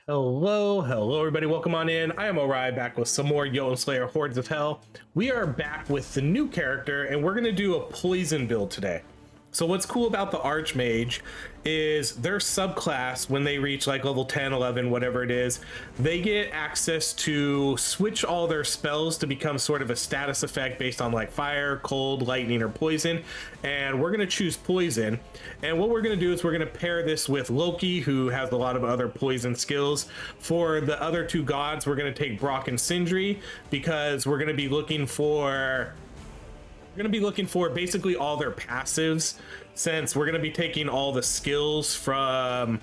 Hello everybody, welcome on in. I am Orion, back with some more Jotunnslayer Hordes of Hell. We are back with the new character and we're gonna do a poison build today. So what's cool about the Archmage is their subclass, when they reach like level 10, 11, whatever it is, they get access to switch all their spells to become sort of a status effect based on like fire, cold, lightning, or poison. And we're going to choose poison. And what we're going to do is we're going to pair this with Loki, who has a lot of other poison skills. For the other two gods, we're going to take Brock and Sindri, because we're going to be looking for basically all their passives, since we're going to be taking all the skills from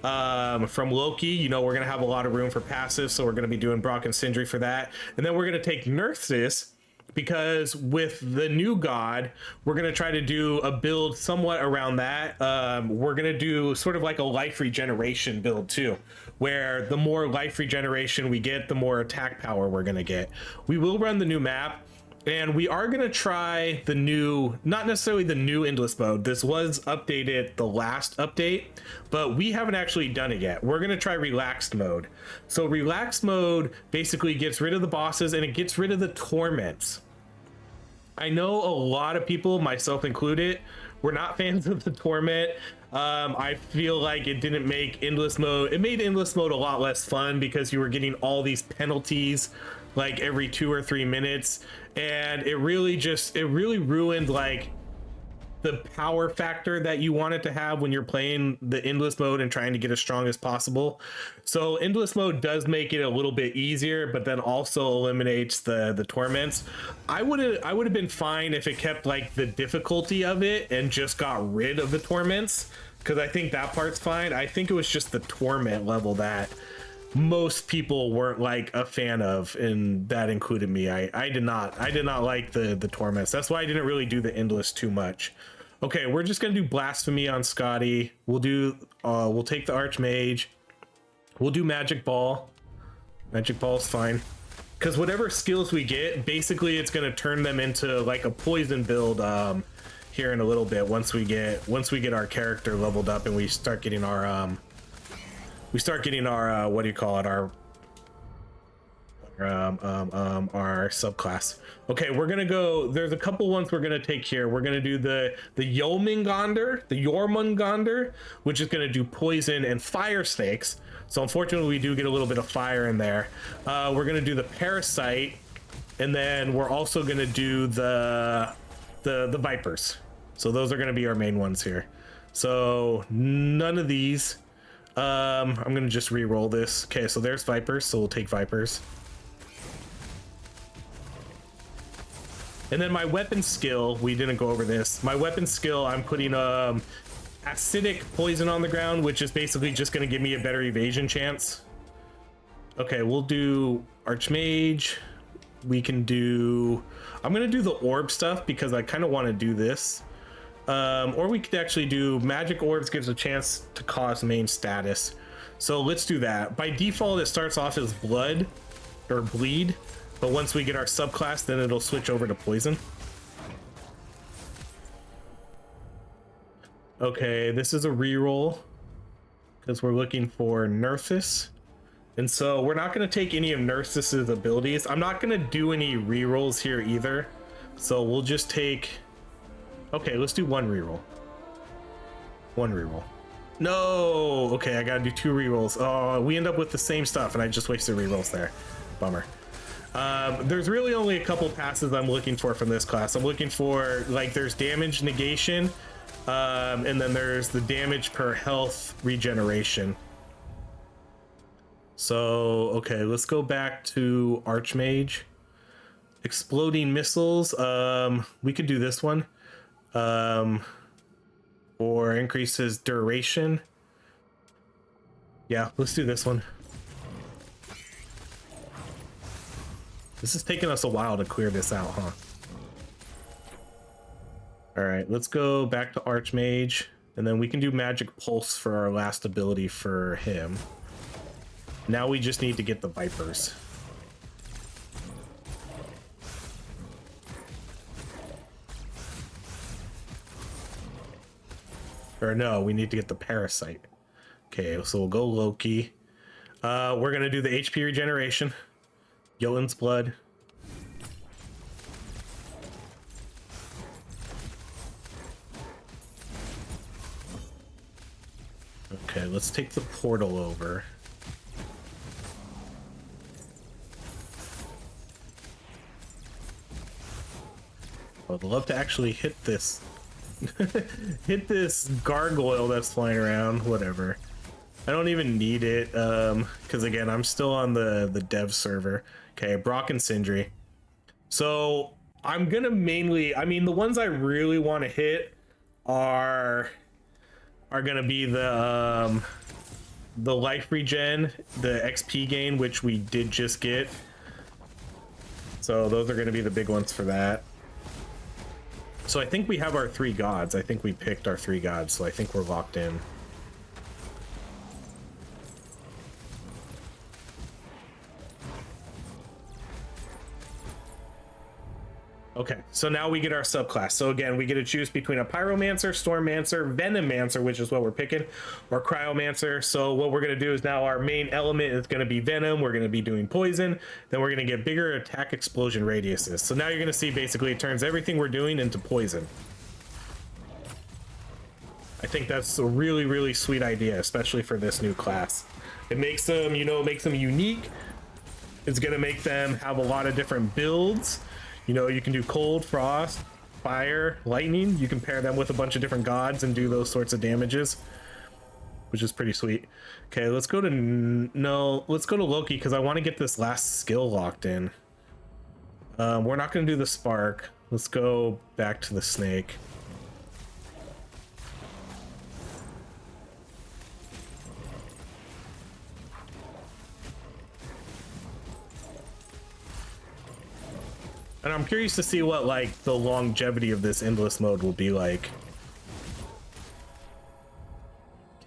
Loki. You know, we're going to have a lot of room for passives, so we're going to be doing Brock and Sindri for that. And then we're going to take Nurthis, because with the new god, we're going to try to do a build somewhat around that. We're going to do sort of like a life regeneration build too, where the more life regeneration we get, the more attack power we're going to get. We will run the new map. And we are going to try the new, not necessarily the new endless mode. This was updated the last update, but we haven't actually done it yet. We're going to try relaxed mode. So relaxed mode basically gets rid of the bosses and it gets rid of the torments. I know a lot of people, myself included, we're not fans of the torment. I feel like it didn't make endless mode. It made endless mode a lot less fun because you were getting all these penalties like every 2 or 3 minutes, and it really ruined like the power factor that you wanted to have when you're playing the endless mode and trying to get as strong as possible. So endless mode does make it a little bit easier, but then also eliminates the torments. I would have been fine if it kept like the difficulty of it and just got rid of the torments, because I think that part's fine. I think it was just the torment level that most people weren't like a fan of, and that included me. I did not like the torments. That's why I didn't really do the endless too much. Okay, we're just gonna do blasphemy on Scotty. We'll take the Archmage. We'll do magic ball. Magic ball's fine, because whatever skills we get, basically it's gonna turn them into like a poison build here in a little bit, once we get our character leveled up and we start getting our what do you call it, our subclass. Okay, we're gonna go, there's a couple ones we're gonna take here. We're gonna do the Jormungandr, which is gonna do poison and fire snakes. So unfortunately we do get a little bit of fire in there. We're gonna do the parasite, and then we're also gonna do the vipers. So those are gonna be our main ones here. So none of these. I'm gonna just re-roll this. Okay, so there's vipers, so we'll take vipers. And then my weapon skill, we didn't go over this. My weapon skill, I'm putting acidic poison on the ground, which is basically just gonna give me a better evasion chance. Okay, we'll do Archmage. We can do, I'm gonna do the orb stuff because I kind of want to do this. Or we could actually do magic orbs, gives a chance to cause main status. So let's do that. By default, it starts off as blood or bleed, but once we get our subclass, then it'll switch over to poison. Okay, this is a reroll because we're looking for Nurthis. And so we're not going to take any of Nurthis' abilities. I'm not going to do any rerolls here either. So we'll just take, okay, let's do one reroll. One reroll. No, okay, I gotta do 2 rerolls. Oh, we end up with the same stuff and I just wasted rerolls there. Bummer. There's really only a couple passes I'm looking for from this class. I'm looking for, like, there's damage negation, and then there's the damage per health regeneration. So, okay, let's go back to Archmage. Exploding missiles, we could do this one. Or increases duration. Yeah, let's do this one. This is taking us a while to clear this out, huh? All right, let's go back to Archmage, and then we can do Magic Pulse for our last ability for him. Now we just need to get the Vipers. Or no, we need to get the Parasite. Okay, so we'll go Loki. We're gonna do the HP regeneration. Jotunn's blood. Okay, let's take the portal over. I'd love to actually hit this hit this gargoyle that's flying around. Whatever, I don't even need it because again I'm still on the dev server. Okay, Brock and Sindri. So I'm gonna mainly, I mean, the ones I really want to hit are gonna be the life regen, the XP gain, which we did just get. So those are gonna be the big ones for that. So I think we have our 3 gods. I think we picked our 3 gods, so I think we're locked in. Okay, so now we get our subclass. So again, we get to choose between a Pyromancer, Stormmancer, Venommancer, which is what we're picking, or Cryomancer. So what we're going to do is now our main element is going to be Venom. We're going to be doing poison. Then we're going to get bigger attack explosion radiuses. So now you're going to see basically it turns everything we're doing into poison. I think that's a really, really sweet idea, especially for this new class. It makes them, you know, makes them unique. It's going to make them have a lot of different builds. You know, you can do cold, frost, fire, lightning. You can pair them with a bunch of different gods and do those sorts of damages, which is pretty sweet. Okay, let's go to let's go to Loki because I want to get this last skill locked in. We're not going to do the spark. Let's go back to the snake. And I'm curious to see what like the longevity of this endless mode will be like.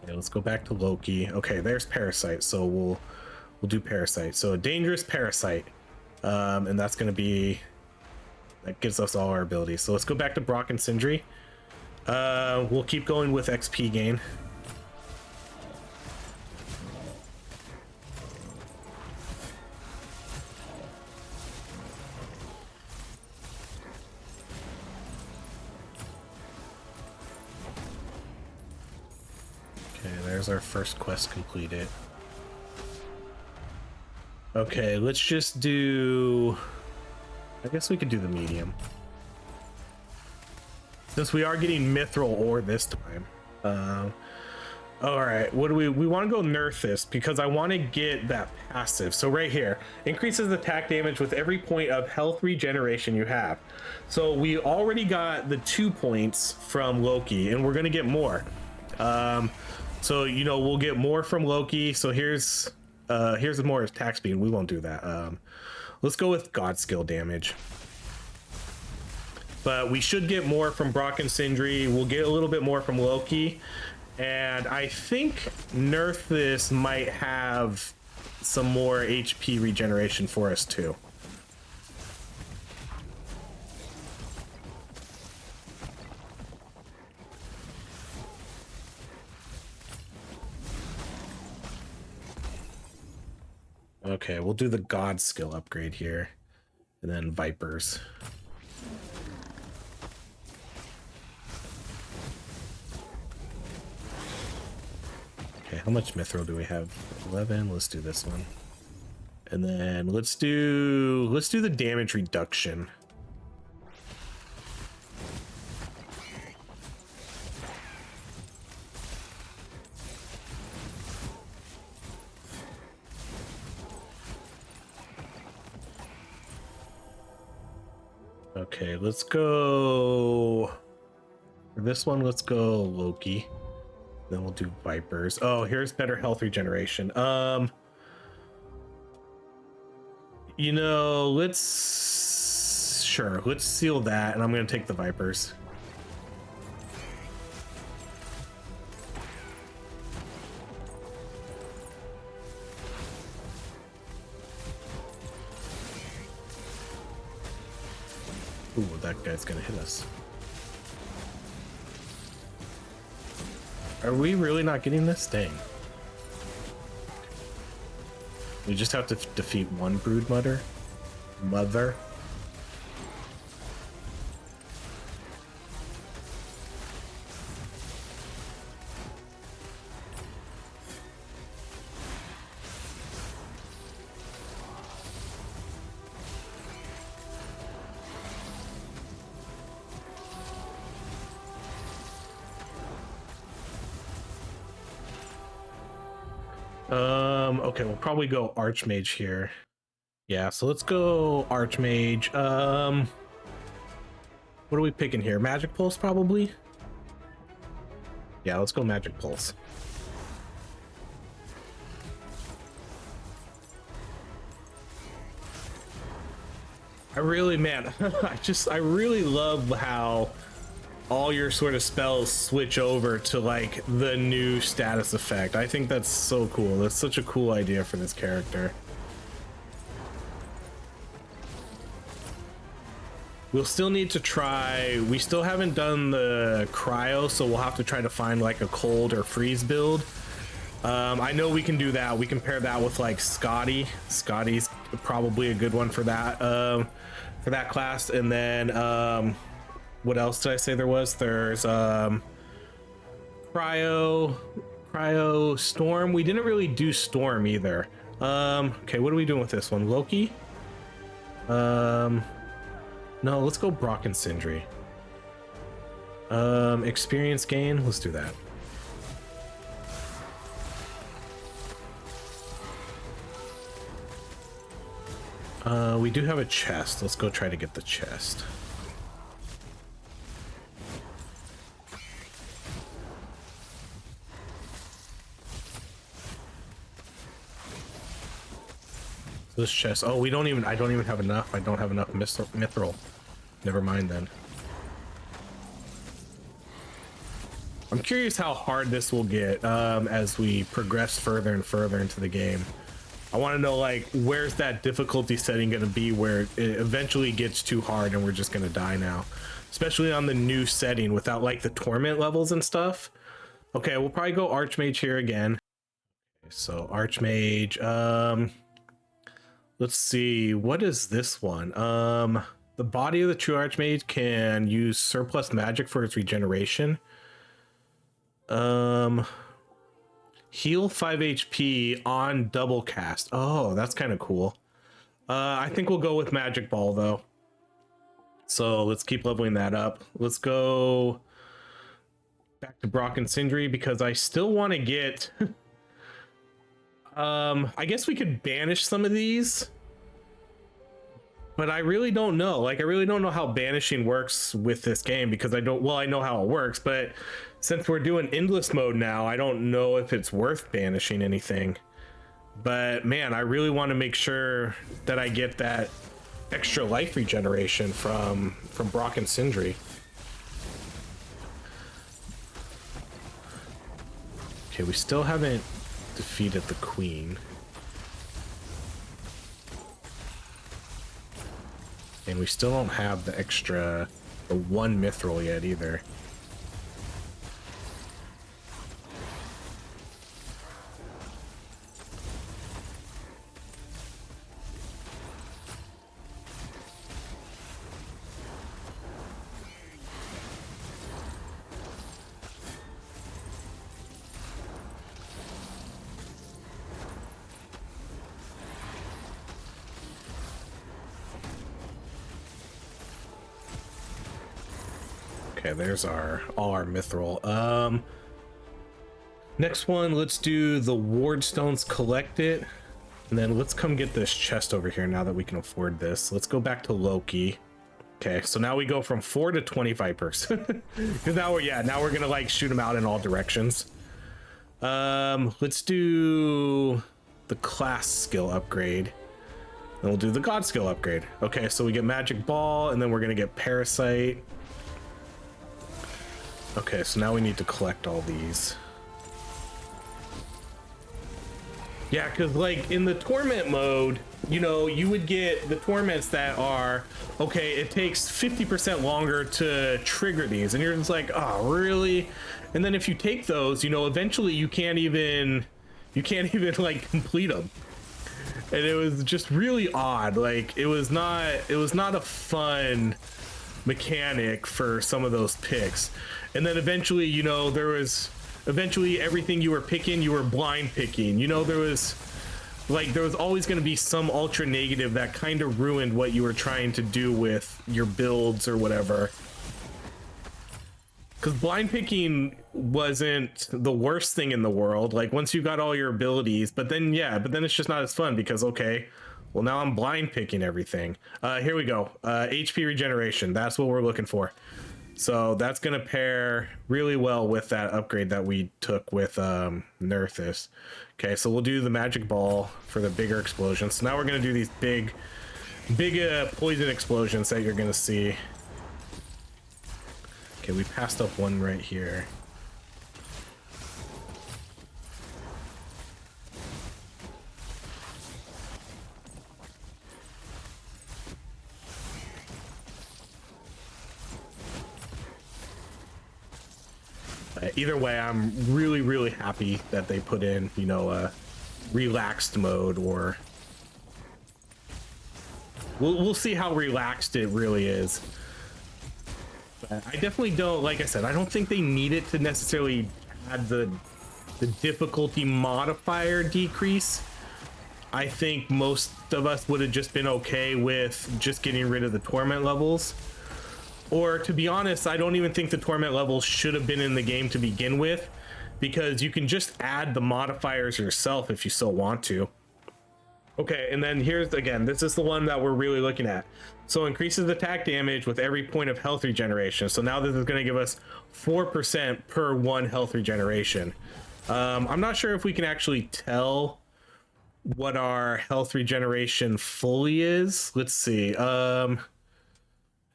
Okay, let's go back to Loki. Okay, there's Parasite, so we'll do Parasite. So a dangerous Parasite, and that's gonna be, that gives us all our abilities. So let's go back to Brock and Sindri. We'll keep going with XP gain. There's our first quest completed. Okay, let's just do, I guess we could do the medium, since we are getting mithril ore this time. All right, what do we want to go nerf this because I want to get that passive. So right here, increases attack damage with every point of health regeneration you have. So we already got the 2 points from Loki and we're going to get more. So, you know, we'll get more from Loki. So here's more attack speed. We won't do that. Let's go with God skill damage. But we should get more from Brock and Sindri. We'll get a little bit more from Loki. And I think nerf this might have some more HP regeneration for us too. Okay, we'll do the God skill upgrade here, and then Vipers. Okay, how much mithril do we have? 11. Let's do this one, and then let's do the damage reduction. Okay, let's go for this one. Let's go Loki. Then we'll do Vipers. Oh, here's better health regeneration. You know, let's seal that, and I'm gonna take the Vipers. Ooh, that guy's gonna hit us. Are we really not getting this? Dang. We just have to defeat one brood mother. Okay, we'll probably go Archmage here. Yeah, so let's go Archmage. What are we picking here? Magic Pulse, probably? Yeah, let's go Magic Pulse. I really, man, I really love how all your sort of spells switch over to like the new status effect. I think that's so cool. That's such a cool idea for this character. We'll still need to try, we still haven't done the cryo, so we'll have to try to find like a cold or freeze build. I know we can do that. We can pair that with like Scotty. Scotty's probably a good one for that class. And then what else did I say there was? There's cryo, storm. We didn't really do storm either. Okay, what are we doing with this one? Loki? No, let's go Brock and Sindri. Experience gain, let's do that. We do have a chest. Let's go try to get the chest. This chest. Oh, I don't even have enough. I don't have enough mithril. Never mind then. I'm curious how hard this will get as we progress further and further into the game. I want to know, like, where's that difficulty setting going to be where it eventually gets too hard and we're just going to die now, especially on the new setting without like the torment levels and stuff. Okay, we'll probably go Archmage here again. Okay, so Archmage. Let's see, what is this one? The body of the true Archmage can use surplus magic for its regeneration. Heal 5 HP on double cast. Oh, that's kind of cool. I think we'll go with Magic Ball though. So let's keep leveling that up. Let's go back to Brock and Sindri because I still want to get I guess we could banish some of these, but I really don't know. Like, I really don't know how banishing works with this game because I know how it works, but since we're doing endless mode now, I don't know if it's worth banishing anything. But man, I really want to make sure that I get that extra life regeneration from Brock and Sindri. Okay, we still haven't defeated the queen. And we still don't have the one mithril yet either. Okay, there's all our mithril. Next one, let's do the ward stones, collect it, and then let's come get this chest over here now that we can afford this. Let's go back to Loki. Okay, so now we go from 4 to 25%. Because now we're gonna like shoot them out in all directions. Let's do the class skill upgrade. Then we'll do the god skill upgrade. Okay, so we get magic ball, and then we're gonna get parasite. Okay, so now we need to collect all these. Yeah, because like in the torment mode, you know, you would get the torments that are, okay, it takes 50% longer to trigger these. And you're just like, oh, really? And then if you take those, you know, eventually you can't even like complete them. and it was just really odd. Like it was not a fun mechanic for some of those picks. And then eventually, you know, there was everything you were picking, you were blind picking. You know, there was always going to be some ultra negative that kind of ruined what you were trying to do with your builds or whatever. Because blind picking wasn't the worst thing in the world, like once you got all your abilities, but then it's just not as fun because, okay, well now I'm blind picking everything. Here we go. HP regeneration, that's what we're looking for. So that's gonna pair really well with that upgrade that we took with Nerthus. Okay, so we'll do the magic ball for the bigger explosions. So now we're gonna do these big poison explosions that you're gonna see. Okay, we passed up one right here. Either way, I'm really happy that they put in, you know, relaxed mode, or we'll see how relaxed it really is. I definitely don't, like I said, I don't think they need it to necessarily add the difficulty modifier decrease. I think most of us would have just been okay with just getting rid of the torment levels. Or to be honest, I don't even think the torment levels should have been in the game to begin with, because you can just add the modifiers yourself if you so want to. Okay, and then here's, again, this is the one that we're really looking at. So increases attack damage with every point of health regeneration. So now this is going to give us 4% per 1 health regeneration. I'm not sure if we can actually tell what our health regeneration fully is. Let's see.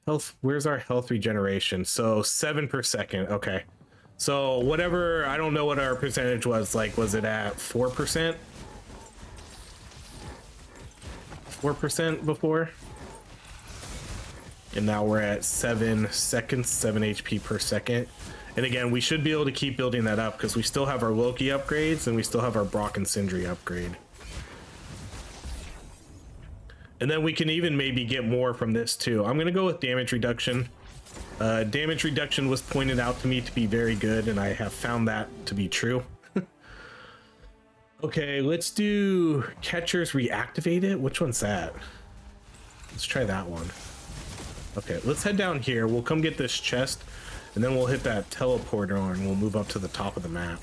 Health, where's our health regeneration? So 7 per second. Okay. So whatever, I don't know what our percentage was. Like, was it at 4%? 4% before? And now we're at 7 seconds, 7 HP per second. And again, we should be able to keep building that up because we still have our Loki upgrades and we still have our Brock and Sindri upgrade. And then we can even maybe get more from this too. I'm gonna go with damage reduction. Damage reduction was pointed out to me to be very good, and I have found that to be true. Okay, let's do catchers reactivated. Which one's that? Let's try that one. Okay, let's head down here. We'll come get this chest, and then we'll hit that teleporter and we'll move up to the top of the map.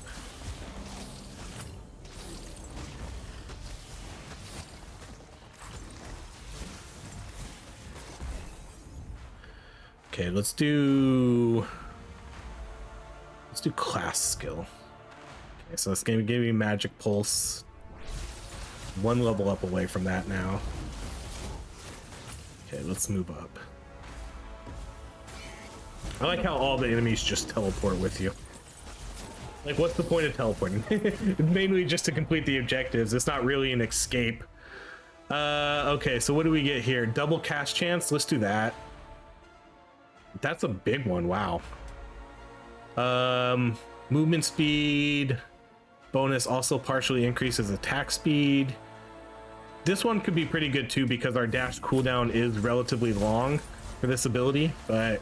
Okay, let's do class skill. Okay, so it's gonna give me magic pulse. 1 level up away from that now. Okay, let's move up. I like how all the enemies just teleport with you. Like, what's the point of teleporting? It's mainly just to complete the objectives. It's not really an escape. Okay, so what do we get here? Double cast chance. Let's do that. That's a big one. Wow. Movement speed bonus also partially increases attack speed. This one could be pretty good too because our dash cooldown is relatively long for this ability, but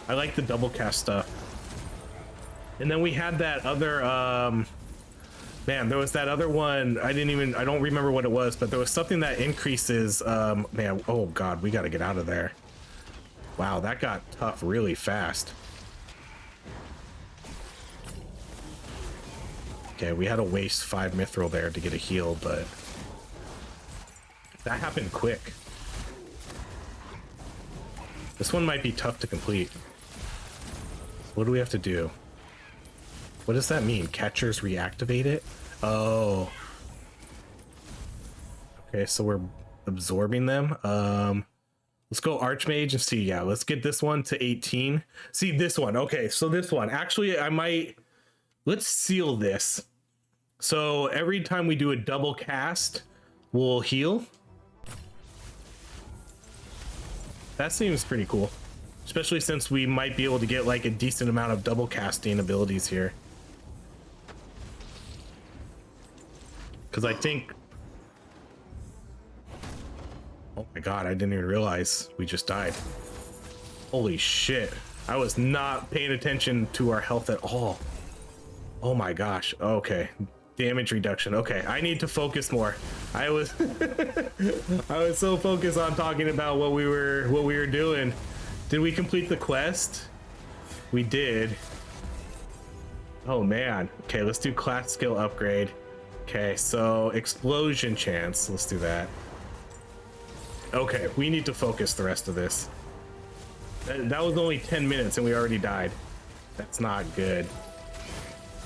I like the double cast stuff. And then we had that other man, there was that other one. I don't remember what it was, but there was something that increases man, oh god, we got to get out of there. Wow, that got tough really fast. Okay, we had to waste 5 mithril there to get a heal, but that happened quick. This one might be tough to complete. What do we have to do? What does that mean? Catchers reactivate it? Oh. Okay, so we're absorbing them. Let's go Archmage and see. Yeah, let's get this one to 18. See this one. Okay, so this one. Actually, let's seal this. So every time we do a double cast, we'll heal. That seems pretty cool. Especially since we might be able to get like a decent amount of double casting abilities here. Because I think Oh my god, I didn't even realize we just died. Holy shit. I was not paying attention to our health at all. Oh my gosh. Okay. Damage reduction. Okay, I need to focus more. I was I was so focused on talking about what we were doing. Did we complete the quest? We did. Oh man. Okay, let's do class skill upgrade. Okay, so explosion chance. Let's do that. Okay, we need to focus the rest of this. That was only 10 minutes and we already died. That's not good.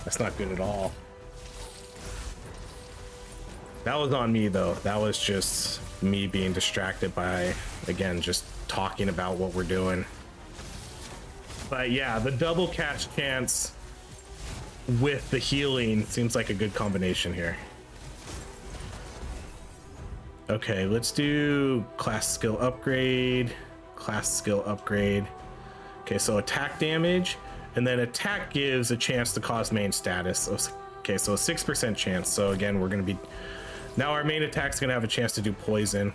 That's not good at all. That was on me though. That was just me being distracted by, again, just talking about what we're doing. But yeah, the double cast chance with the healing seems like a good combination here. Okay, let's do class skill upgrade. Class skill upgrade. Okay, so attack damage, and then attack gives a chance to cause main status. Okay, so a 6% chance. So again, we're gonna be now our main attack's gonna have a chance to do poison.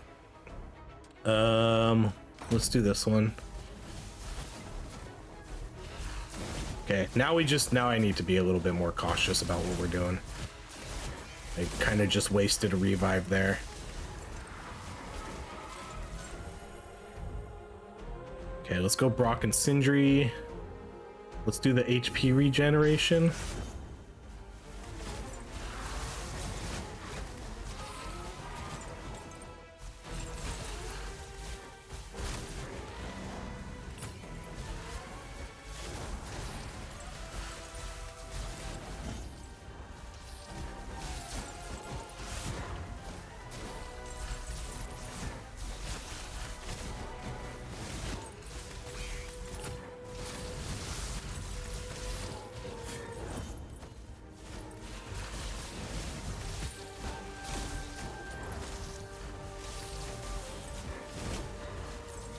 Let's do this one. Okay, now I need to be a little bit more cautious about what we're doing. I kind of just wasted a revive there. Okay, let's go Brock and Sindri. Let's do the HP regeneration.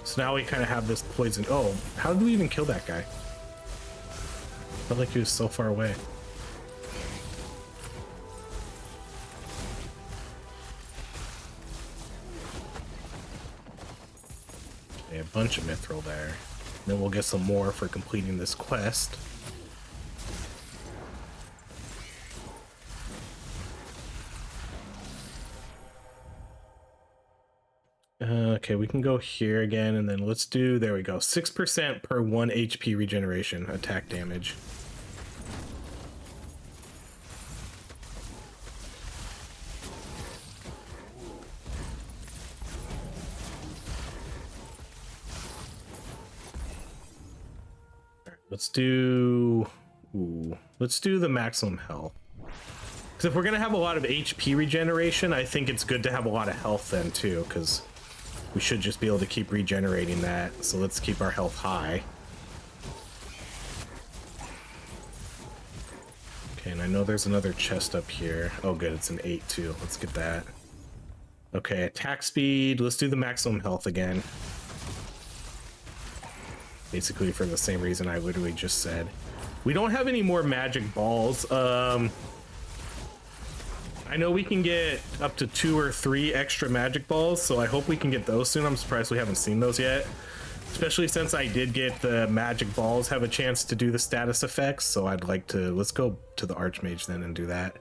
So now we kind of have this poison. Oh, how did we even kill that guy? Felt like he was so far away. Okay, a bunch of mithril there. Then we'll get some more for completing this quest. Okay, we can go here again, and then let's do, there we go, 6% per 1 HP regeneration attack damage. Let's do, let's do the maximum health. Because if we're gonna have a lot of HP regeneration, I think it's good to have a lot of health then too, because we should just be able to keep regenerating that. So let's keep our health high. Okay, and I know there's another chest up here. Oh good, it's an 8 too. Let's get that. Okay, attack speed. Let's do the maximum health again. Basically for the same reason I literally just said. We don't have any more magic balls. I know we can get up to 2 or 3 extra magic balls, so I hope we can get those soon. I'm surprised we haven't seen those yet, especially since I did get the magic balls have a chance to do the status effects. So I'd like to, let's go to the Archmage then and do that.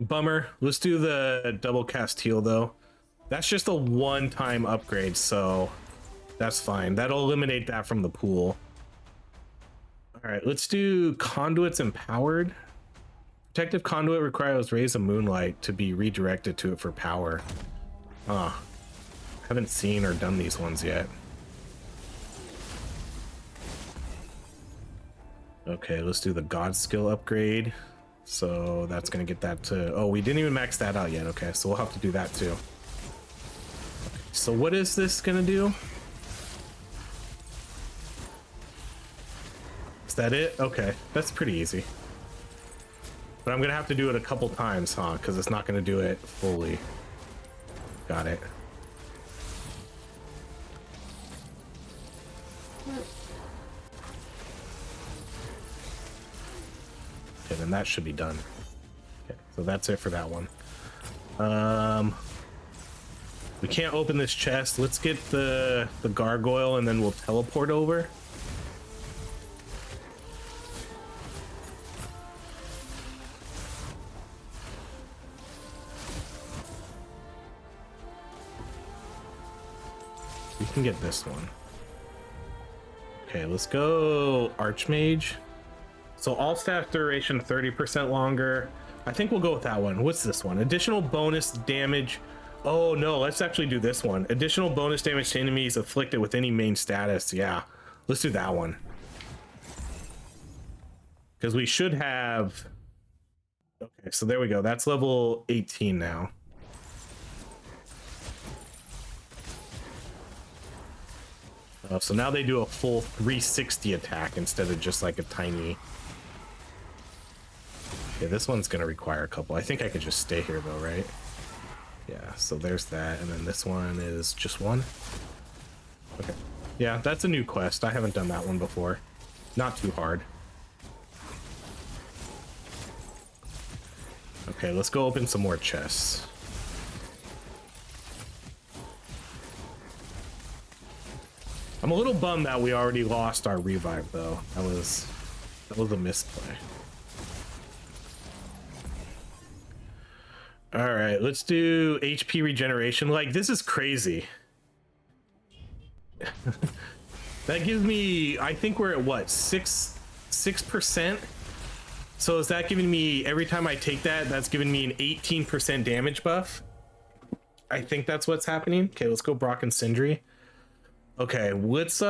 Bummer. Let's do the double cast heal though. That's just a one-time upgrade, so that's fine. That'll eliminate that from the pool. All right, let's do conduits empowered. Protective conduit requires rays of moonlight to be redirected to it for power. Haven't seen or done these ones yet. Okay, let's do the god skill upgrade. So that's gonna get that to, oh, we didn't even max that out yet. Okay, so we'll have to do that too. So what is this gonna do? Is that it? Okay, that's pretty easy. But I'm gonna have to do it a couple times, huh? Because it's not gonna do it fully. Got it. Okay, then that should be done. Okay, so that's it for that one. We can't open this chest. Let's get the gargoyle and then we'll teleport over. We can get this one. Okay, let's go Archmage. So all staff duration 30% longer. I think we'll go with that one. What's this one? Additional bonus damage. Oh no, let's actually do this one. Additional bonus damage to enemies afflicted with any main status. Yeah, let's do that one. Because we should have... Okay, so there we go. That's level 18 now. So now they do a full 360 attack instead of just like a tiny... Okay, this one's going to require a couple. I think I could just stay here though, right? Yeah, so there's that. And then this one is just one. Okay. Yeah, that's a new quest. I haven't done that one before. Not too hard. Okay, let's go open some more chests. I'm a little bummed that we already lost our revive though. That was a misplay. All right, let's do HP regeneration. Like, this is crazy. That gives me, I think we're at what, 6%? So is that giving me, every time I take that, that's giving me an 18% damage buff? I think that's what's happening. Okay, let's go Brock and Sindri. Okay, let's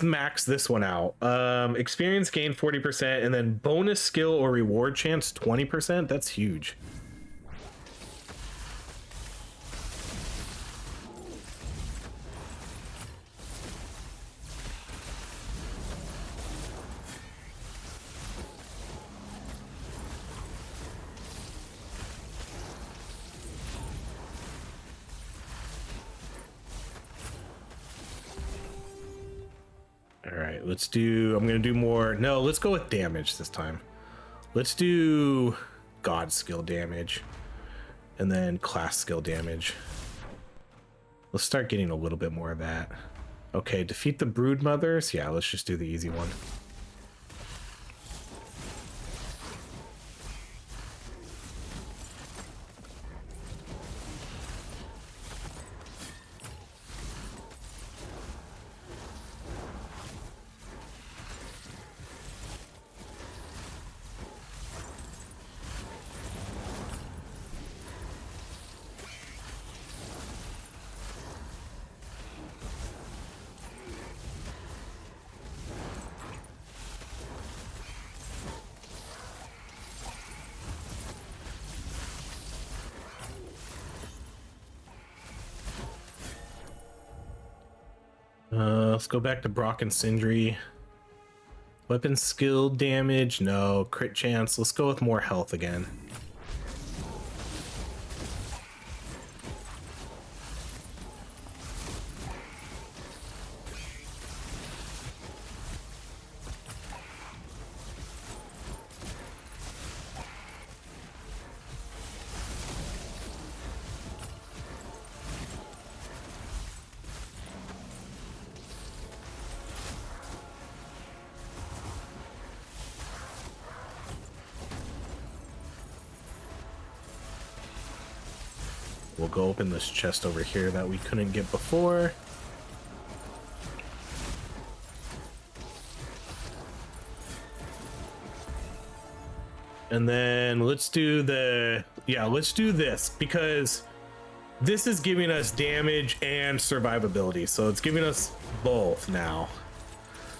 max this one out. Experience gain 40% and then bonus skill or reward chance 20%. That's huge. Let's do, I'm gonna do more, no, let's go with damage this time. Let's do god skill damage and then class skill damage. Let's start getting a little bit more of that. Okay, defeat the brood mothers. Yeah, let's just do the easy one. Let's go back to Brock and Sindri. Weapon skill damage, no. Crit chance, let's go with more health again. We'll go open this chest over here that we couldn't get before. And then let's do the, yeah, let's do this because this is giving us damage and survivability. So it's giving us both now.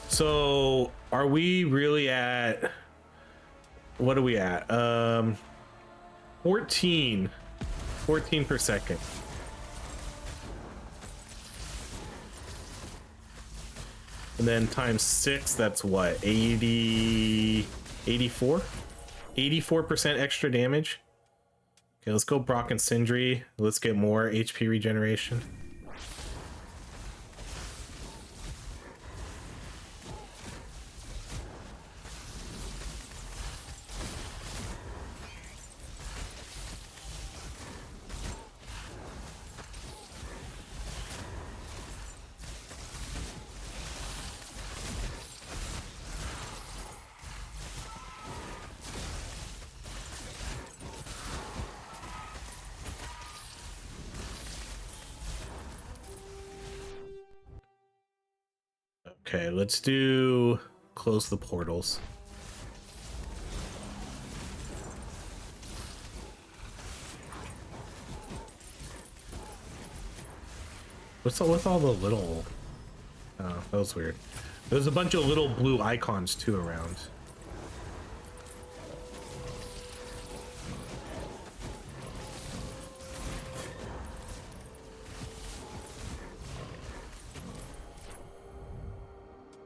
So are we really at, what are we at? 14 per second. And then times 6, that's what, 84% extra damage. Okay, let's go Brock and Sindri. Let's get more HP regeneration. Okay, let's do close the portals. What's up with all the little... Oh, that was weird. There's a bunch of little blue icons too around.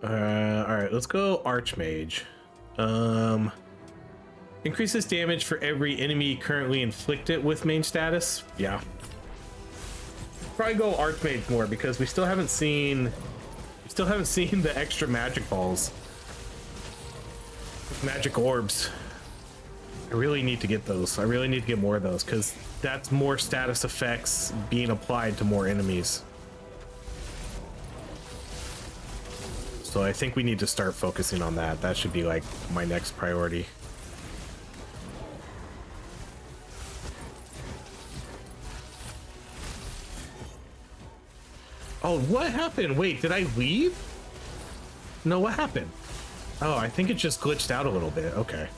All right, let's go Archmage. Increases damage for every enemy currently inflicted with main status. Yeah. Probably go Archmage more because we still haven't seen the extra magic balls. Magic orbs. I really need to get those. I really need to get more of those because that's more status effects being applied to more enemies. So I think we need to start focusing on that. That should be like my next priority. Oh, what happened? Wait, did I leave? No, what happened? Oh, I think it just glitched out a little bit. Okay.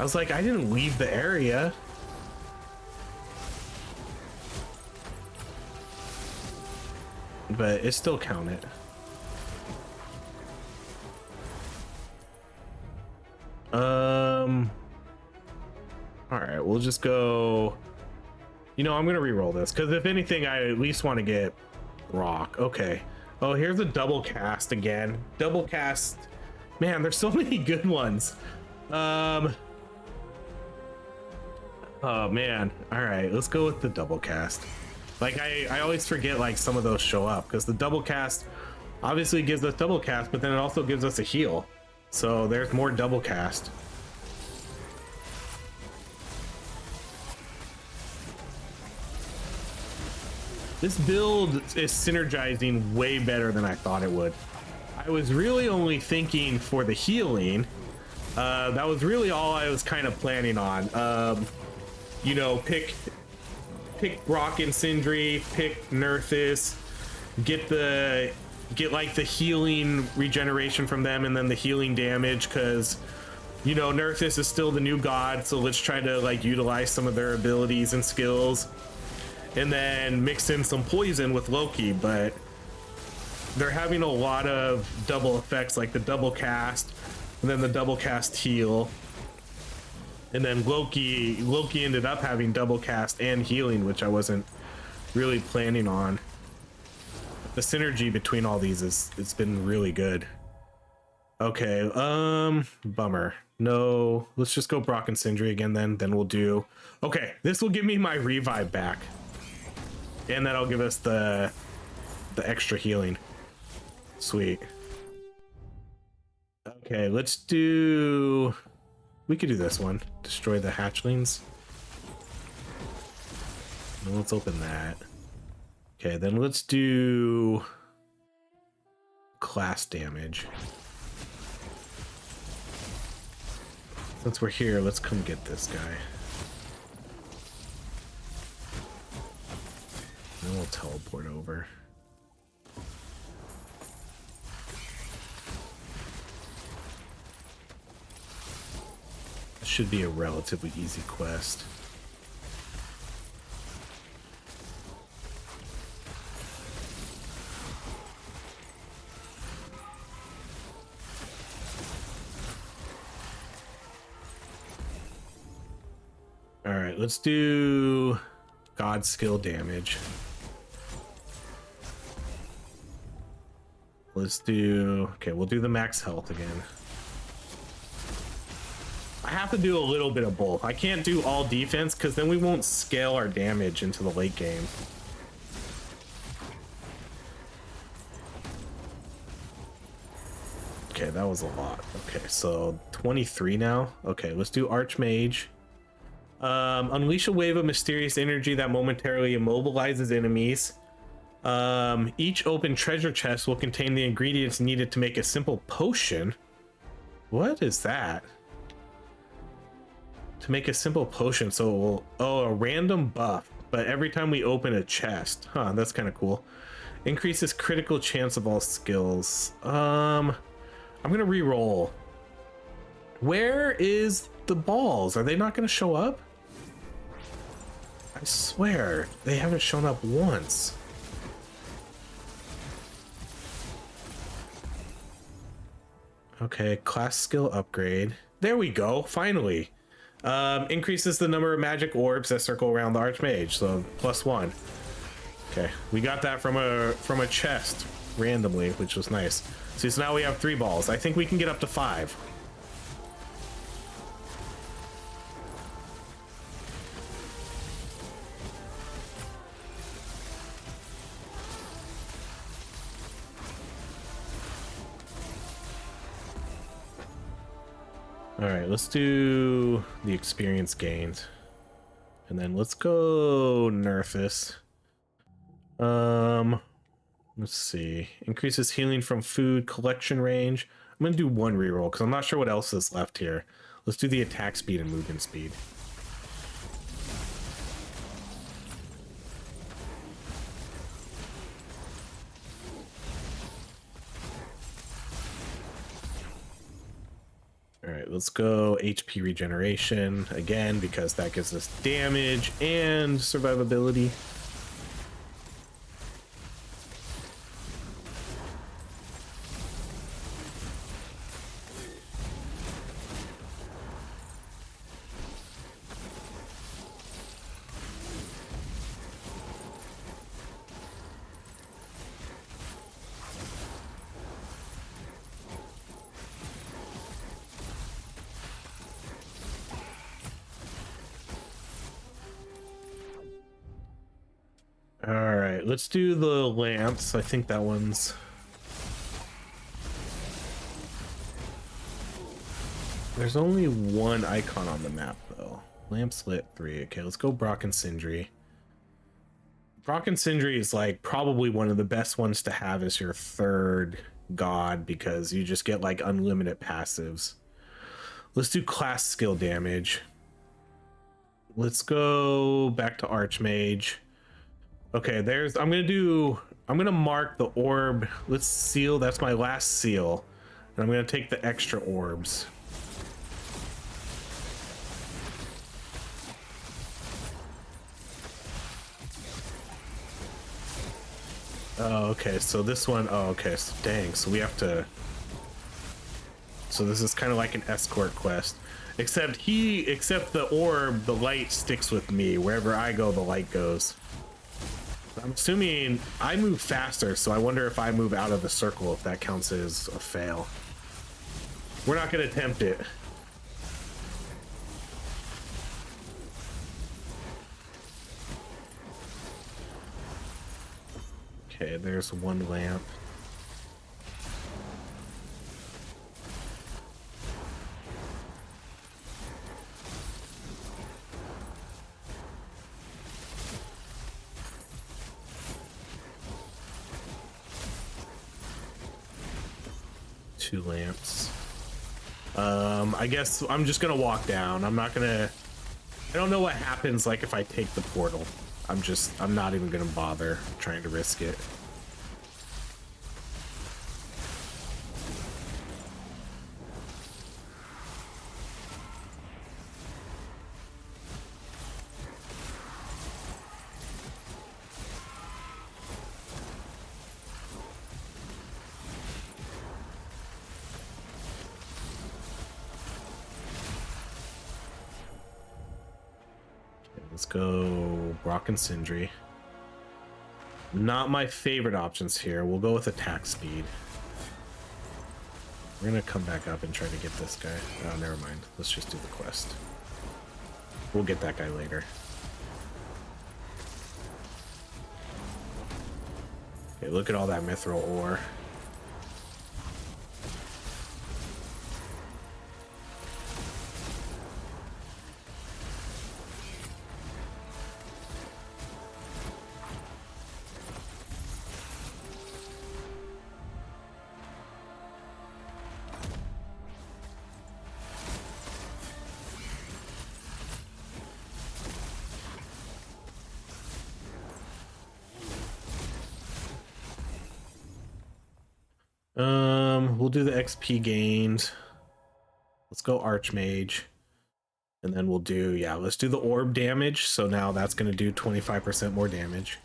I was like, I didn't leave the area. But it still counted. All right, we'll just go. You know, I'm gonna re-roll this because if anything, I at least want to get rock. Okay. Oh, here's a double cast again. Double cast. Man, there's so many good ones. Oh man. All right, let's go with the double cast. Like I always forget like some of those show up because the double cast obviously gives us double cast, but then it also gives us a heal. So there's more double cast. This build is synergizing way better than I thought it would. I was really only thinking for the healing. That was really all I was kind of planning on. You know, pick Brock and Sindri, pick Nerthus, get like the healing regeneration from them and then the healing damage because you know Nerthus is still the new god, so let's try to like utilize some of their abilities and skills. And then mix in some poison with Loki, but they're having a lot of double effects like the double cast and then the double cast heal. And then Loki ended up having double cast and healing, which I wasn't really planning on. The synergy between all these it's been really good. Okay, bummer. No, let's just go Brock and Sindri again then we'll do. Okay, this will give me my revive back. And that'll give us the extra healing. Sweet. Okay, let's do... We could do this one. Destroy the hatchlings. And let's open that. Okay, then let's do... class damage. Since we're here, let's come get this guy. Then we'll teleport over. This should be a relatively easy quest. All right, let's do God skill damage. Let's do, okay, we'll do the max health again. I have to do a little bit of both. I can't do all defense because then we won't scale our damage into the late game. Okay, that was a lot. Okay, so 23 now. Okay, let's do Archmage. Unleash a wave of mysterious energy that momentarily immobilizes enemies. Each open treasure chest will contain the ingredients needed to make a simple potion. What is that? To make a simple potion, so it will, oh, a random buff, but every time we open a chest. Huh, that's kind of cool. Increases critical chance of all skills. I'm gonna re-roll. Where is the balls? Are they not gonna show up? I swear they haven't shown up once. Okay, class skill upgrade. There we go, finally. Increases the number of magic orbs that circle around the Archmage, so +1. Okay, we got that from a chest randomly, which was nice. See, so now we have 3 balls. I think we can get up to 5. All right, let's do the experience gained, and then let's go nerf this. Let's see. Increases healing from food collection range. I'm gonna do 1 reroll because I'm not sure what else is left here. Let's do the attack speed and movement speed. All right, let's go HP regeneration again because that gives us damage and survivability. All right, let's do the lamps. I think that one's... There's only 1 icon on the map, though. Lamps lit 3. Okay, let's go Brock and Sindri. Brock and Sindri is like probably one of the best ones to have as your 3rd god because you just get like unlimited passives. Let's do class skill damage. Let's go back to Archmage. Okay, I'm gonna mark the orb. Let's seal, that's my last seal. And I'm gonna take the extra orbs. Oh, okay, so this one, oh, okay, so dang, so we have to, so this is kind of like an escort quest. Except the orb, the light sticks with me. Wherever I go, the light goes. I'm assuming I move faster, so I wonder if I move out of the circle, if that counts as a fail. We're not gonna attempt it. Okay, there's 1 lamp. Two lamps. I guess I'm just gonna walk down. I'm not gonna... I don't know what happens like if I take the portal. I'm not even gonna bother trying to risk it. Let's go Brock and Sindri. Not my favorite options here. We'll go with attack speed. We're gonna come back up and try to get this guy. Oh, never mind. Let's just do the quest. We'll get that guy later. Okay, look at all that mithril ore. We'll do the XP gains. Let's go Archmage. And then we'll do, yeah, let's do the orb damage. So now that's going to do 25% more damage.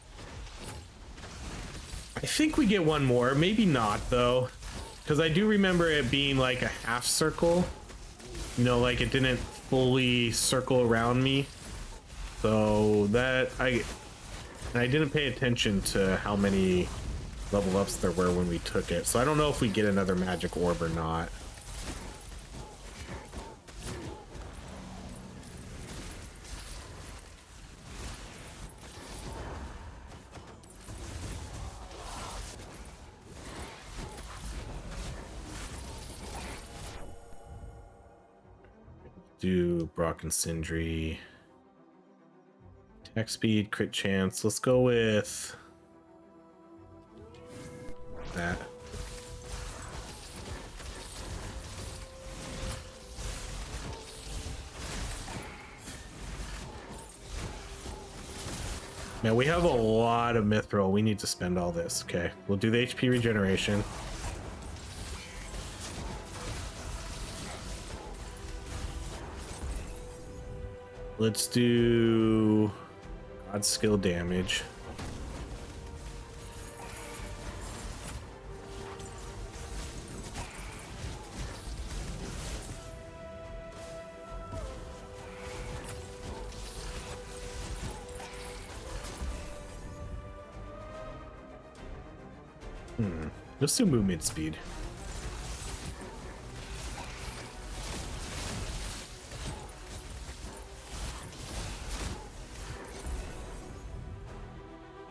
I think we get one more, maybe not though. Because I do remember it being like a half circle. You know, like it didn't fully circle around me. So that, I didn't pay attention to how many level ups there were when we took it. So I don't know if we get another magic orb or not. Do Brock and Sindri. Attack speed, crit chance. Let's go with that. Man, we have a lot of mithril. We need to spend all this. Okay, we'll do the HP regeneration. Let's do God skill damage. Let's do movement speed.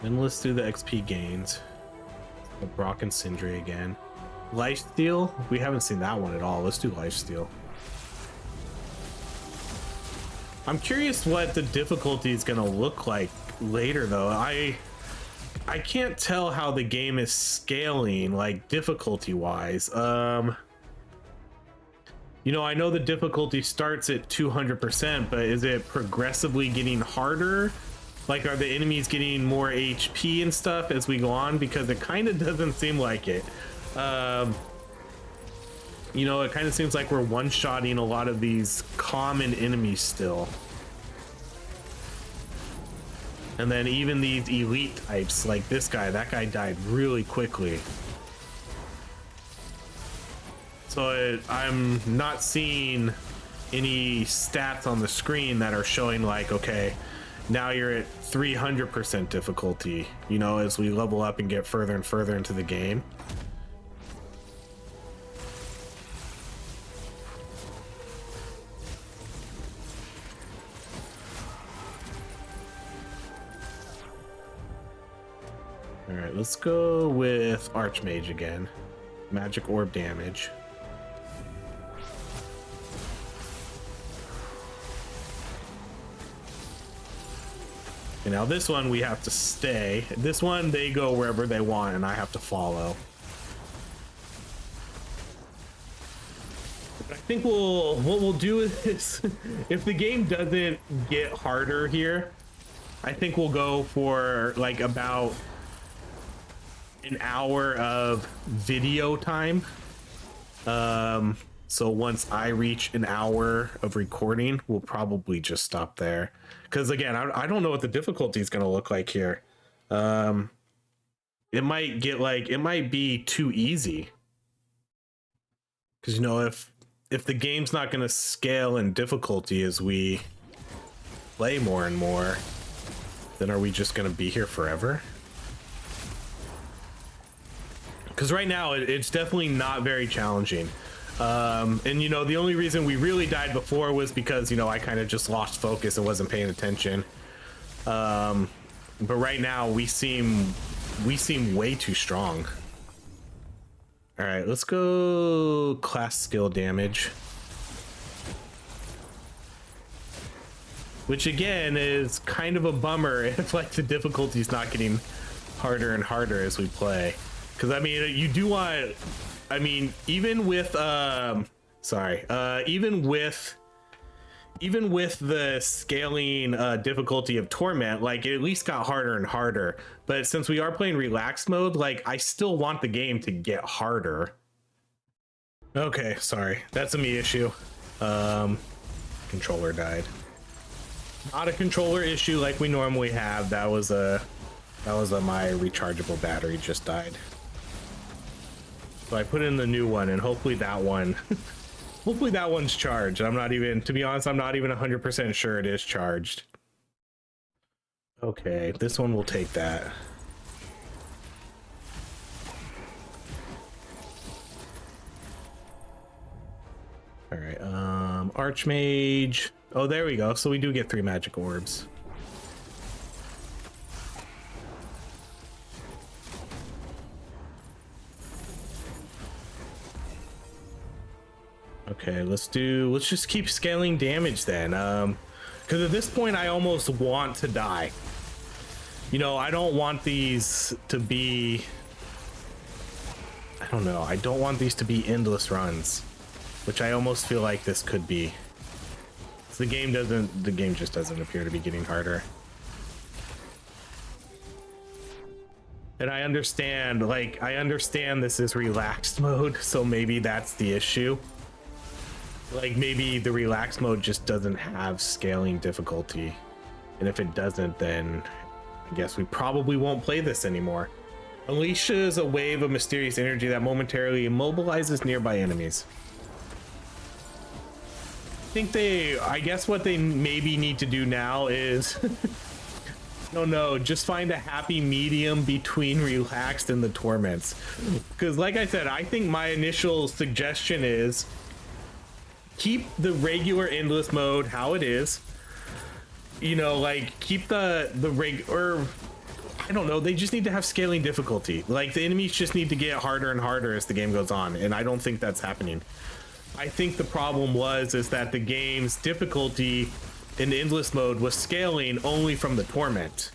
Then let's do the XP gains. The Brock and Sindri again. Lifesteal? We haven't seen that one at all. Let's do Lifesteal. I'm curious what the difficulty is going to look like later, though. I can't tell how the game is scaling, like difficulty-wise. You know, I know the difficulty starts at 200%, but is it progressively getting harder? Like, are the enemies getting more HP and stuff as we go on? Because it kind of doesn't seem like it. You know, it kind of seems like we're one-shotting a lot of these common enemies still. And then even these elite types, like this guy, that guy died really quickly. So I'm not seeing any stats on the screen that are showing like, okay, now you're at 300% difficulty, you know, as we level up and get further and further into the game. All right, let's go with Archmage again. Magic orb damage. And now this one we have to stay. This one they go wherever they want and I have to follow. But I think what we'll do is if the game doesn't get harder here, I think we'll go for like about an hour of video time. So once I reach an hour of recording, we'll probably just stop there. Because again, I don't know what the difficulty is going to look like here. It might get like, it might be too easy. Because, you know, if the game's not going to scale in difficulty as we play more and more, then are we just going to be here forever? Because right now it's definitely not very challenging. And you know, the only reason we really died before was because, you know, I kind of just lost focus and wasn't paying attention. But right now we seem way too strong. All right, let's go class skill damage. Which again is kind of a bummer if like the difficulty is not getting harder and harder as we play. Because I mean, you do want, I mean, even with even with even with the scaling difficulty of Torment, like it at least got harder and harder. But since we are playing relaxed mode, like I still want the game to get harder. Okay, sorry, that's a me issue. Controller died. Not a controller issue like we normally have. That was my rechargeable battery just died. So I put in the new one, and hopefully that one hopefully that one's charged. I'm not even, to be honest, I'm not even 100% sure it is charged. Okay, this one will take that. All right, Archmage. Oh, there we go. So we do get 3 magic orbs. Okay, let's just keep scaling damage then. Because at this point I almost want to die. You know, I don't want these to be, I don't know, I don't want these to be endless runs, which I almost feel like this could be. So the game just doesn't appear to be getting harder. And I understand this is relaxed mode, so maybe that's the issue. Like maybe the relaxed mode just doesn't have scaling difficulty. And if it doesn't, then I guess we probably won't play this anymore. Unleashes a wave of mysterious energy that momentarily immobilizes nearby enemies. I guess what they maybe need to do now is no, just find a happy medium between relaxed and the torments. Because like I said, I think my initial suggestion is keep the regular endless mode how it is. You know, like keep the regular, I don't know, they just need to have scaling difficulty. Like the enemies just need to get harder and harder as the game goes on, and I don't think that's happening. I think the problem is that the game's difficulty in the endless mode was scaling only from the torment.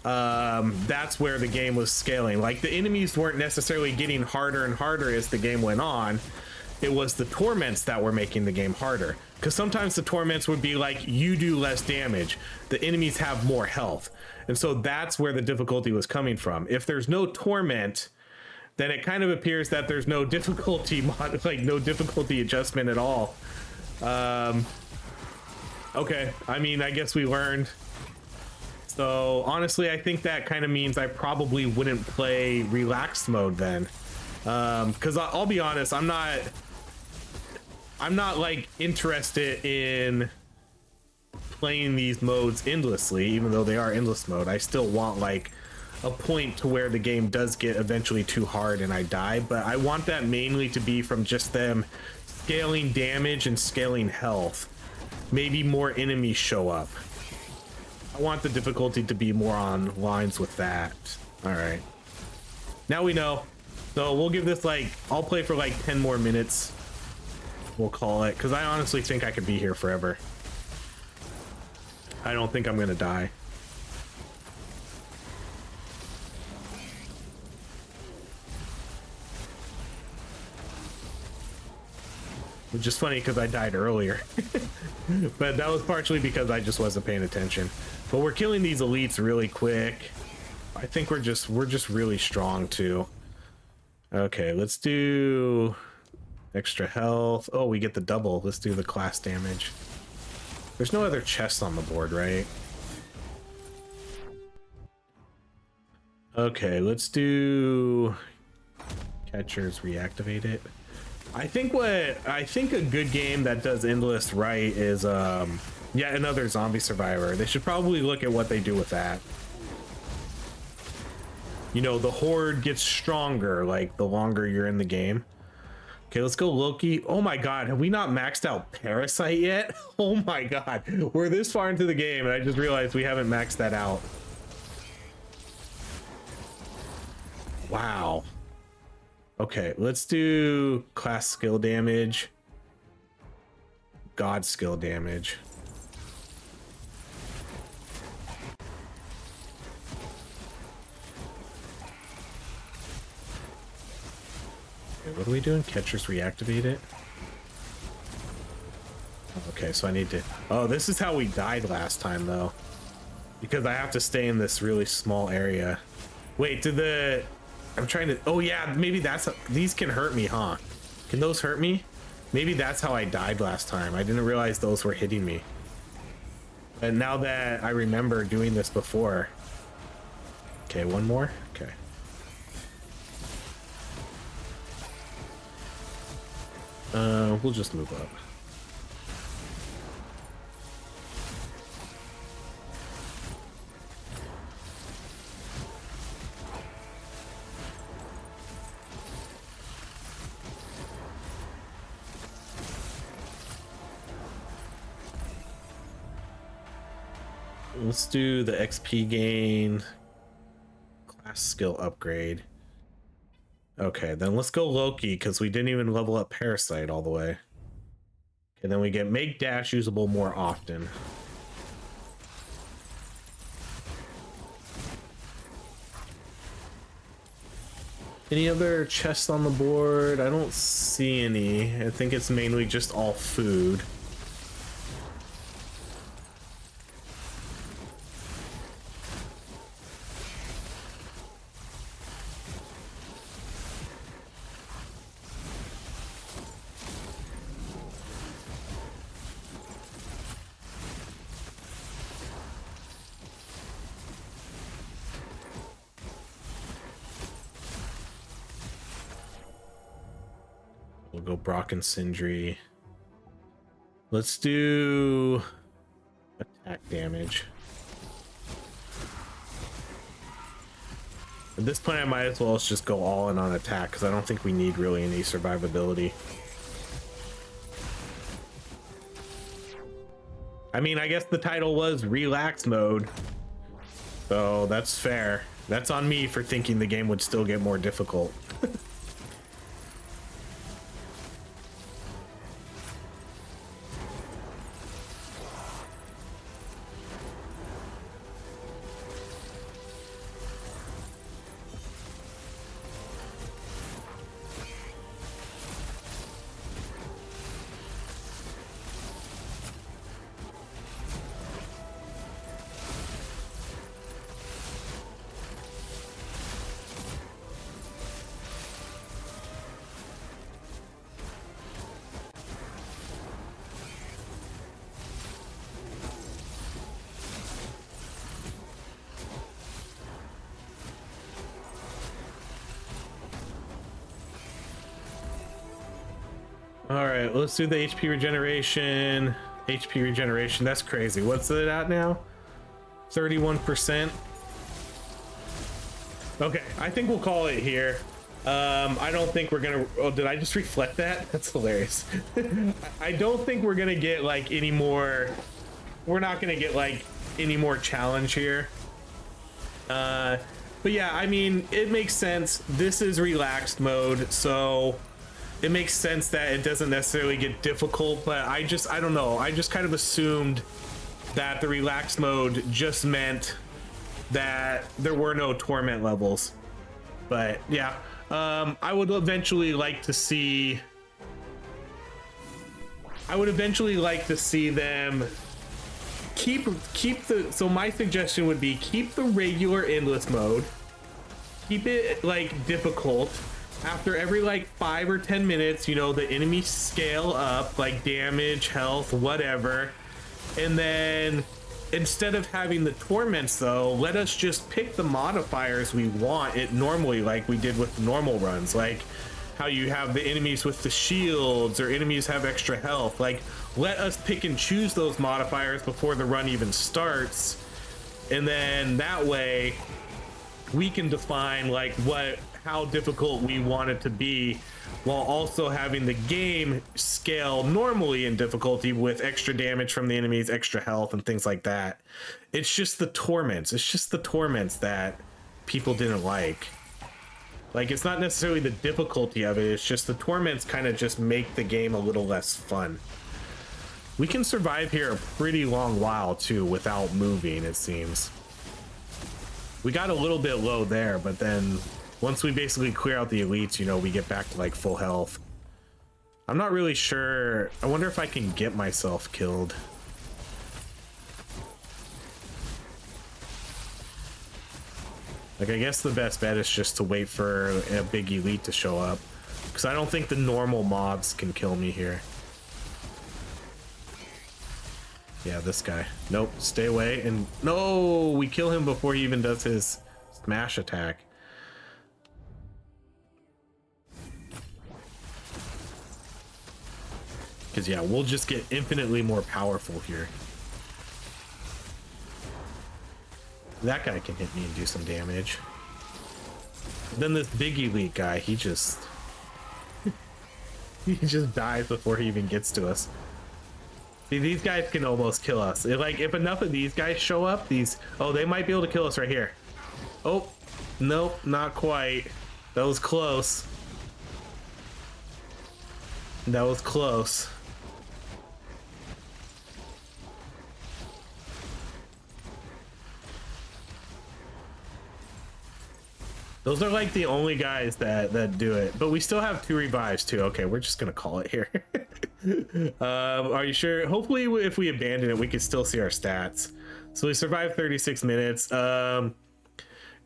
That's where the game was scaling. Like the enemies weren't necessarily getting harder and harder as the game went on. It was the torments that were making the game harder, because sometimes the torments would be like, you do less damage, the enemies have more health, and so that's where the difficulty was coming from. If there's no torment, then it kind of appears that there's no difficulty no difficulty adjustment at all. Okay, I mean, I guess we learned. So honestly, I think that kind of means I probably wouldn't play relaxed mode then. Because I'll be honest, I'm not like interested in playing these modes endlessly, even though they are endless mode. I still want like a point to where the game does get eventually too hard and I die, but I want that mainly to be from just them scaling damage and scaling health. Maybe more enemies show up. I want the difficulty to be more on lines with that. All right, now we know. So we'll give this like, I'll play for like 10 more minutes. We'll call it, because I honestly think I could be here forever. I don't think I'm gonna die. Which is funny because I died earlier. But that was partially because I just wasn't paying attention. But we're killing these elites really quick. I think we're just really strong too. Okay, let's do extra health. Oh, we get the double. Let's do the class damage. There's no other chests on the board, right? Okay, let's do catchers, reactivate it. I think a good game that does endless right is yeah, another zombie survivor. They should probably look at what they do with that. You know, the horde gets stronger like the longer you're in the game. Okay, let's go Loki. Oh my god, have we not maxed out Parasite yet? Oh my god, we're this far into the game and I just realized we haven't maxed that out. Wow. Okay, let's do class skill damage, god skill damage. Okay, what are we doing? Catchers reactivate it. Okay, Okay, so I need to... Oh, this is how we died last time, though. Because I have to stay in this really small area. Wait, did the... I'm trying to... Oh, yeah, maybe that's... These can hurt me, huh? Can those hurt me? Maybe that's how I died last time. I didn't realize those were hitting me. And now that I remember doing this before... Okay, one more? Okay. We'll just move up. Let's do the XP gain, class skill upgrade. Okay, then let's go Loki because we didn't even level up Parasite all the way. Okay, then we get make dash usable more often. Any other chests on the board? I don't see any. I think it's mainly just all food. We'll go Brock and Sindri. Let's do attack damage. At this point, I might as well just go all in on attack because I don't think we need really any survivability. I mean, I guess the title was relax mode, so that's fair. That's on me for thinking the game would still get more difficult. All right, let's do the HP regeneration. HP regeneration, that's crazy. What's it at now? 31%. Okay, I think we'll call it here. I don't think we're gonna... Oh, did I just reflect that? That's hilarious. I don't think we're gonna get like any more... We're not gonna get like any more challenge here. But yeah, I mean, it makes sense. This is relaxed mode, so it makes sense that it doesn't necessarily get difficult, but I don't know. I just kind of assumed that the relaxed mode just meant that there were no torment levels. But yeah, I would eventually like to see them keep the... So my suggestion would be keep the regular endless mode, keep it like difficult. After every like 5 or 10 minutes, you know, the enemies scale up, like damage, health, whatever. And then instead of having the torments though, let us just pick the modifiers we want it normally, like we did with normal runs, like how you have the enemies with the shields or enemies have extra health. Like, let us pick and choose those modifiers before the run even starts. And then that way we can define like how difficult we want it to be, while also having the game scale normally in difficulty with extra damage from the enemies, extra health, and things like that. It's just the torments. It's just the torments that people didn't like. Like, it's not necessarily the difficulty of it. It's just the torments kind of just make the game a little less fun. We can survive here a pretty long while too without moving, it seems. We got a little bit low there, but then once we basically clear out the elites, you know, we get back to like full health. I'm not really sure. I wonder if I can get myself killed. Like, I guess the best bet is just to wait for a big elite to show up, because I don't think the normal mobs can kill me here. Yeah, this guy. Nope, stay away. And no, we kill him before he even does his smash attack. Because, yeah, we'll just get infinitely more powerful here. That guy can hit me and do some damage. Then this big elite guy, he just he just dies before he even gets to us. See, these guys can almost kill us. Like, if enough of these guys show up, oh, they might be able to kill us right here. Oh, nope, not quite. That was close. That was close. Those are like the only guys that do it, but we still have 2 revives too. Okay, we're just gonna call it here. Are you sure? Hopefully, if we abandon it, we can still see our stats. So we survived 36 minutes.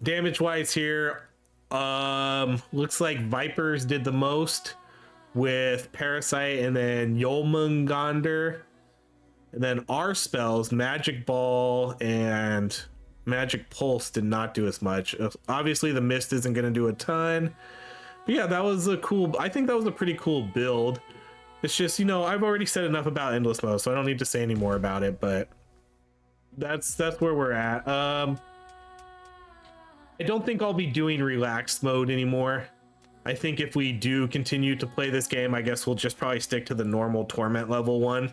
Damage wise here, looks like Vipers did the most with Parasite, and then Yolmungander, and then our spells, Magic Ball and Magic Pulse, did not do as much. Obviously the Mist isn't going to do a ton, but yeah, that was a cool, I think that was a pretty cool build. It's just, you know, I've already said enough about Endless Mode, so I don't need to say any more about it, but that's where we're at. I don't think I'll be doing relaxed mode anymore. I think if we do continue to play this game, I guess we'll just probably stick to the normal Torment level 1.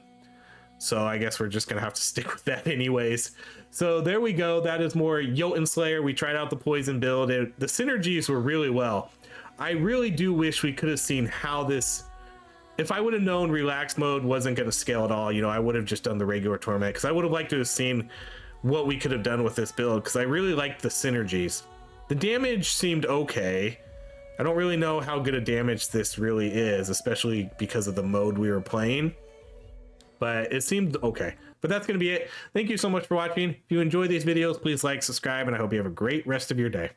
So I guess we're just gonna have to stick with that anyways. So there we go. That is more Jotunnslayer. We tried out the poison build. The synergies were really well. I really do wish we could have seen how this, if I would have known relaxed mode wasn't going to scale at all, you know, I would have just done the regular Torment, because I would have liked to have seen what we could have done with this build, because I really liked the synergies. The damage seemed okay. I don't really know how good a damage this really is, especially because of the mode we were playing, but it seemed okay. But that's going to be it. Thank you so much for watching. If you enjoy these videos, please like, subscribe, and I hope you have a great rest of your day.